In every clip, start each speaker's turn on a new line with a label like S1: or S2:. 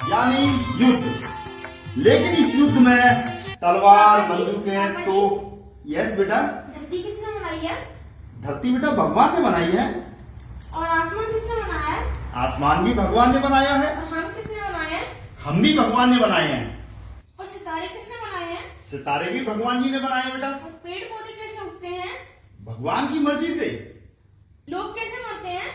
S1: यानी युद्ध। लेकिन इस युद्ध में तलवार, बंदूकें, तोप। यस बेटा।
S2: धरती किसने बनाई है?
S1: धरती बेटा भगवान ने बनाई है।
S2: और आसमान किसने बनाया है?
S1: आसमान भी भगवान ने बनाया है।
S2: और हम किसने बनाए हैं?
S1: हम भी भगवान ने बनाए हैं।
S2: और सितारे किसने बनाए हैं?
S1: सितारे भी भगवान जी ने बनाए हैं बेटा।
S2: और पेड़ पौधे कैसे उगते हैं?
S1: भगवान की मर्जी से।
S2: लोग कैसे मरते हैं?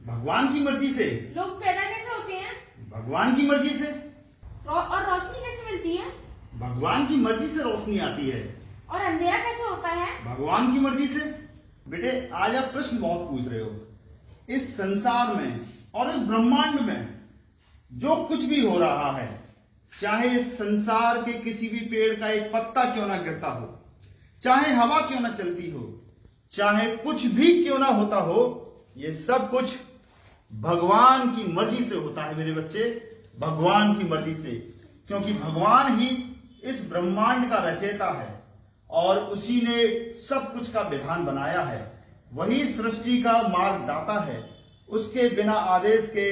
S1: भगवान की मर्जी से।
S2: लोग पैदा कैसे होते हैं?
S1: भगवान की मर्जी से।
S2: और रोशनी कैसे मिलती है?
S1: भगवान की मर्जी से रोशनी आती है।
S2: और अंधेरा कैसे होता है?
S1: भगवान की मर्जी से। बेटे आज आप प्रश्न बहुत पूछ रहे हो। इस संसार में और इस ब्रह्मांड में जो कुछ भी हो रहा है, चाहे इस संसार के किसी भी पेड़ का एक पत्ता क्यों ना गिरता हो, चाहे हवा क्यों ना चलती हो, चाहे कुछ भी क्यों ना होता हो, ये सब कुछ भगवान की मर्जी से होता है मेरे बच्चे। भगवान की मर्जी से। क्योंकि भगवान ही इस ब्रह्मांड का रचयिता है और उसी ने सब कुछ का विधान बनाया है। वही सृष्टि का मार्गदाता है। उसके बिना आदेश के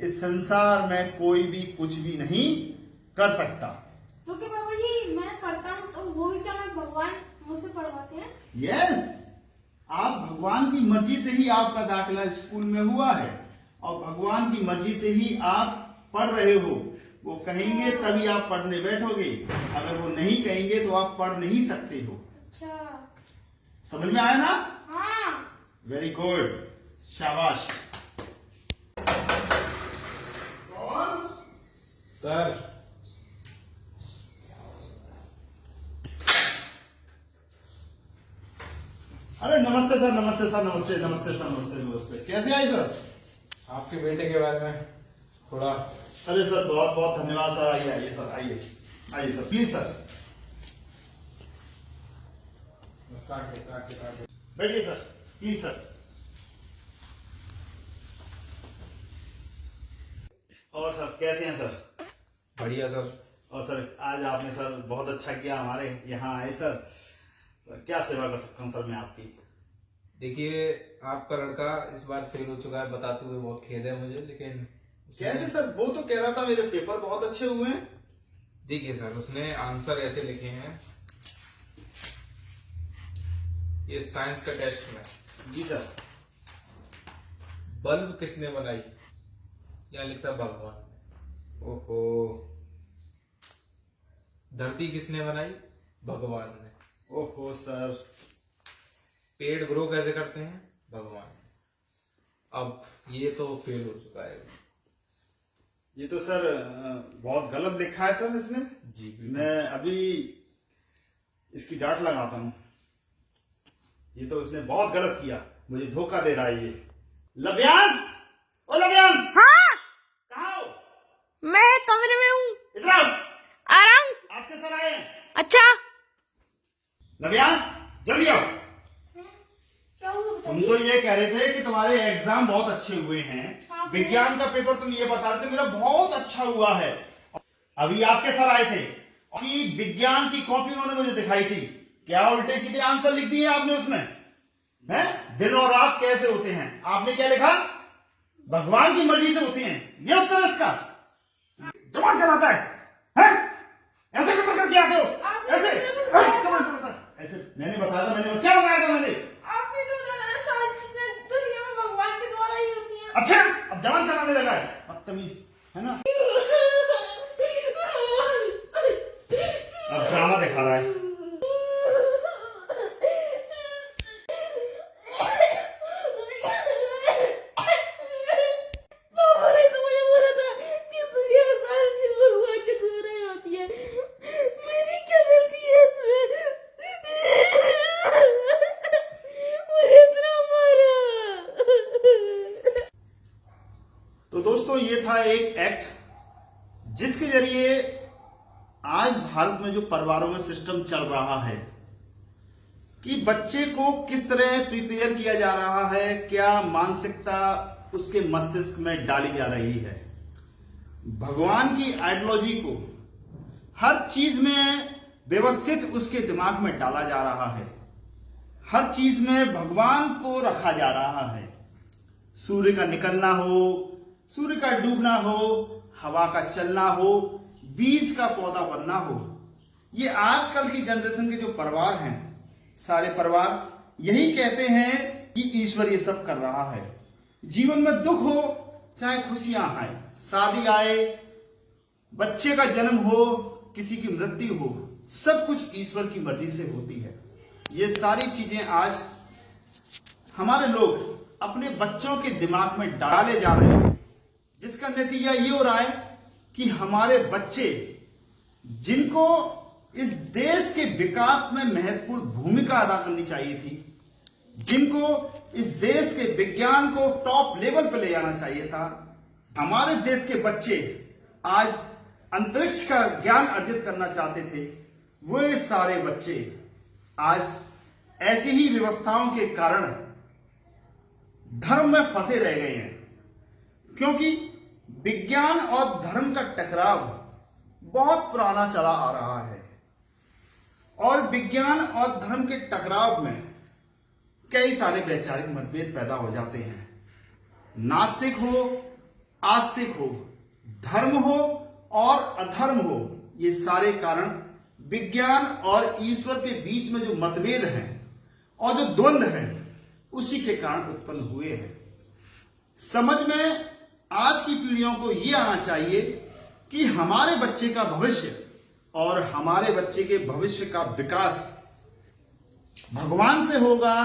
S1: इस संसार में कोई भी कुछ भी नहीं कर सकता।
S2: तो क्या बाबा जी मैं पढ़ता हूँ तो वो भी क्या मैं भगवान मुझसे पढ़वाते हैं?
S1: यस, आप भगवान की मर्जी से ही आपका दाखिला स्कूल में हुआ है और भगवान की मर्जी से ही आप पढ़ रहे हो। वो कहेंगे तभी आप पढ़ने बैठोगे, अगर वो नहीं कहेंगे तो आप पढ़ नहीं सकते हो।
S2: अच्छा,
S1: समझ में आया ना?
S2: हाँ।
S1: वेरी गुड, शाबाश। कौन?
S3: सर
S1: अरे नमस्ते सर, नमस्ते सर, नमस्ते नमस्ते सर, नमस्ते नमस्ते। कैसे आए सर?
S3: आपके बेटे के बारे में थोड़ा।
S1: अरे सर बहुत बहुत धन्यवाद सर। आइए आइए सर, आइए आइए सर, प्लीज सर बैठिए सर, प्लीज सर। और सर कैसे हैं सर?
S3: बढ़िया सर।
S1: और सर आज आपने सर बहुत अच्छा किया, हमारे यहाँ आए सर। सर क्या सेवा कर सकता हूँ सर मैं आपकी?
S3: देखिए आपका लड़का इस बार फेल हो चुका है, बताते हुए बहुत खेद है मुझे, लेकिन
S1: कैसे सर? वो तो कह रहा था मेरे पेपर बहुत अच्छे हुए हैं।
S3: देखिए सर उसने आंसर ऐसे लिखे हैं। ये साइंस का टेस्ट में
S1: जी सर।
S3: बल्ब किसने बनाई, यहाँ लिखता भगवान।
S1: ओहो।
S3: धरती किसने बनाई, भगवान ने।
S1: ओहो सर।
S3: पेड़ ग्रो कैसे करते हैं, भगवान। अब ये तो फेल हो चुका है।
S1: ये तो सर बहुत गलत लिखा है सर इसने।
S3: जी बिल्कुल।
S1: मैं अभी इसकी डांट लगाता हूँ। ये तो उसने बहुत गलत किया, मुझे धोखा दे रहा है ये। लव्यांश, ओ लव्यांश।
S2: हाँ,
S1: कहाँ हो?
S2: मैं कमरे में हूँ।
S1: इधर आओ।
S2: आ रहा हूँ।
S1: आपके सर आए हैं।
S2: अच्छा,
S1: लव्यांश जल्दी आओ।
S2: क्या हुआ
S1: तुम
S2: बताइए?
S1: तो ये कह रहे थे कि तुम्हारे एग्जाम बहुत अच्छे हुए हैं।
S2: हाँ,
S1: विज्ञान का पेपर तुम ये बता रहे थे मेरा बहुत अच्छा हुआ है। अभी आपके सर आए थे कि विज्ञान की कॉपी उन्होंने मुझे दिखाई थी। क्या उल्टे सीधे आंसर लिख दिए आपने उसमें? हैं? दिन और रात कैसे होते हैं? आपने क्या लिखा? भगवान की मर्जी से होते हैं। ये उत्तर इसका जवाब चलाता है, हैं? ऐसे पेपर करके आते हो? ऐसे ऐसे मैंने बताया था, मैंने क्या बताया था मैंने?
S2: आपने तो बताया सारी चीजें दुनिया में भगवान के द्वारा ही होती हैं।
S1: अच्छा अब जवान चलाने लगा है, बदतमीज है ना? अब ड्रामा दिखा रहा है।
S2: पापा ने तो मुझे बोला था कि दुनिया सारी चीज भगवान के द्वारा ही होती है। मेरी क्या गलती है इसमें? मुझे इतना मारा।
S1: तो दोस्तों ये था एक एक्ट जिसके जरिए आज भारत में जो परिवारों में सिस्टम चल रहा है कि बच्चे को किस तरह प्रिपेयर किया जा रहा है, क्या मानसिकता उसके मस्तिष्क में डाली जा रही है। भगवान की आइडियोलॉजी को हर चीज में व्यवस्थित उसके दिमाग में डाला जा रहा है। हर चीज में भगवान को रखा जा रहा है। सूर्य का निकलना हो, सूर्य का डूबना हो, हवा का चलना हो, बीज का पौधा बनना हो। ये आजकल की जनरेशन के जो परिवार हैं, सारे परिवार यही कहते हैं कि ईश्वर ये सब कर रहा है। जीवन में दुख हो चाहे खुशियां आए, शादी आए, बच्चे का जन्म हो, किसी की मृत्यु हो, सब कुछ ईश्वर की मर्जी से होती है। ये सारी चीजें आज हमारे लोग अपने बच्चों के दिमाग में डाले जा रहे हैं, जिसका नतीजा ये हो रहा है कि हमारे बच्चे, जिनको इस देश के विकास में महत्वपूर्ण भूमिका अदा करनी चाहिए थी, जिनको इस देश के विज्ञान को टॉप लेवल पर ले जाना चाहिए था, हमारे देश के बच्चे आज अंतरिक्ष का ज्ञान अर्जित करना चाहते थे, वो सारे बच्चे आज ऐसी ही व्यवस्थाओं के कारण धर्म में फंसे रह गए हैं। क्योंकि विज्ञान और धर्म का टकराव बहुत पुराना चला आ रहा है और विज्ञान और धर्म के टकराव में कई सारे वैचारिक मतभेद पैदा हो जाते हैं। नास्तिक हो, आस्तिक हो, धर्म हो और अधर्म हो, ये सारे कारण विज्ञान और ईश्वर के बीच में जो मतभेद हैं और जो द्वंद्व हैं, उसी के कारण उत्पन्न हुए हैं। समझ में आज की पीढ़ियों को यह आना चाहिए कि हमारे बच्चे का भविष्य और हमारे बच्चे के भविष्य का विकास भगवान से होगा,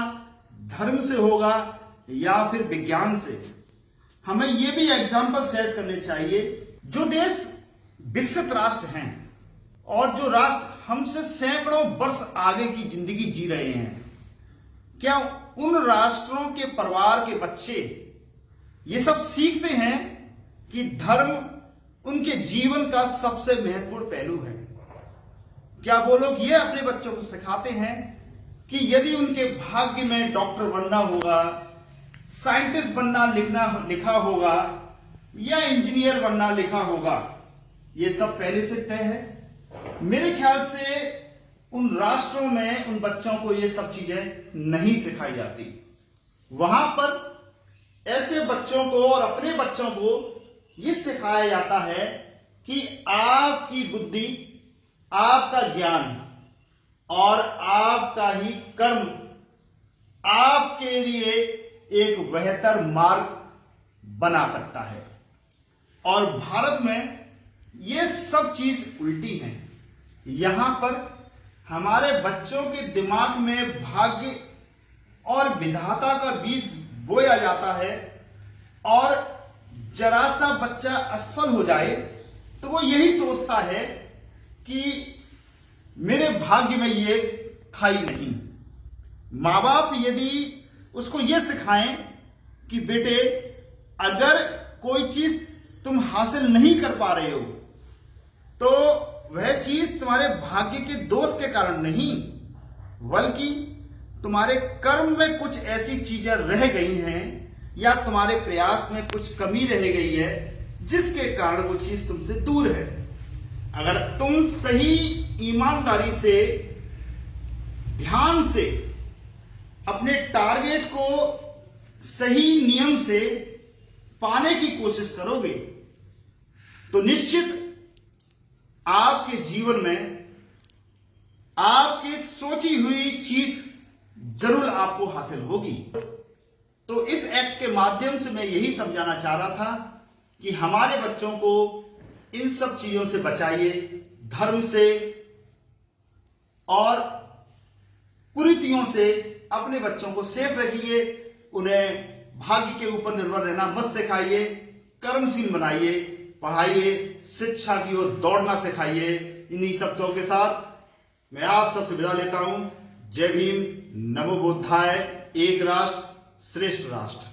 S1: धर्म से होगा या फिर विज्ञान से। हमें यह भी एग्जाम्पल सेट करने चाहिए, जो देश विकसित राष्ट्र हैं और जो राष्ट्र हमसे सैकड़ों वर्ष आगे की जिंदगी जी रहे हैं, क्या उन राष्ट्रों के परिवार के बच्चे ये सब सीखते हैं कि धर्म उनके जीवन का सबसे महत्वपूर्ण पहलू है? क्या वो लोग ये अपने बच्चों को सिखाते हैं कि यदि उनके भाग्य में डॉक्टर बनना होगा, साइंटिस्ट बनना लिखा होगा या इंजीनियर बनना लिखा होगा, ये सब पहले से तय है? मेरे ख्याल से उन राष्ट्रों में उन बच्चों को ये सब चीजें नहीं सिखाई जाती। वहां पर ऐसे बच्चों को और अपने बच्चों को ये सिखाया जाता है कि आपकी बुद्धि, आपका ज्ञान और आपका ही कर्म आपके लिए एक बेहतर मार्ग बना सकता है। और भारत में ये सब चीज उल्टी है। यहां पर हमारे बच्चों के दिमाग में भाग्य और विधाता का बीज बोया जाता है और जरा सा बच्चा असफल हो जाए तो वो यही सोचता है कि मेरे भाग्य में ये था ही नहीं। माँ बाप यदि उसको ये सिखाएं कि बेटे, अगर कोई चीज तुम हासिल नहीं कर पा रहे हो तो वह चीज तुम्हारे भाग्य के दोष के कारण नहीं, बल्कि तुम्हारे कर्म में कुछ ऐसी चीजें रह गई हैं या तुम्हारे प्रयास में कुछ कमी रह गई है जिसके कारण वो चीज तुमसे दूर है। अगर तुम सही ईमानदारी से, ध्यान से अपने टारगेट को सही नियम से पाने की कोशिश करोगे तो निश्चित आपके जीवन में आपकी सोची हुई चीज जरूर आपको हासिल होगी। तो इस एक्ट के माध्यम से मैं यही समझाना चाह रहा था कि हमारे बच्चों को इन सब चीजों से बचाइए, धर्म से और कुरीतियों से अपने बच्चों को सेफ रखिए। उन्हें भाग्य के ऊपर निर्भर रहना मत सिखाइए, कर्मशील बनाइए, पढ़ाइए, शिक्षा की ओर दौड़ना सिखाइए। इन्हीं शब्दों के साथ मैं आप सबसे विदा लेता हूं। जय भीम, नमो बुद्धाय, एक राष्ट्र श्रेष्ठ राष्ट्र।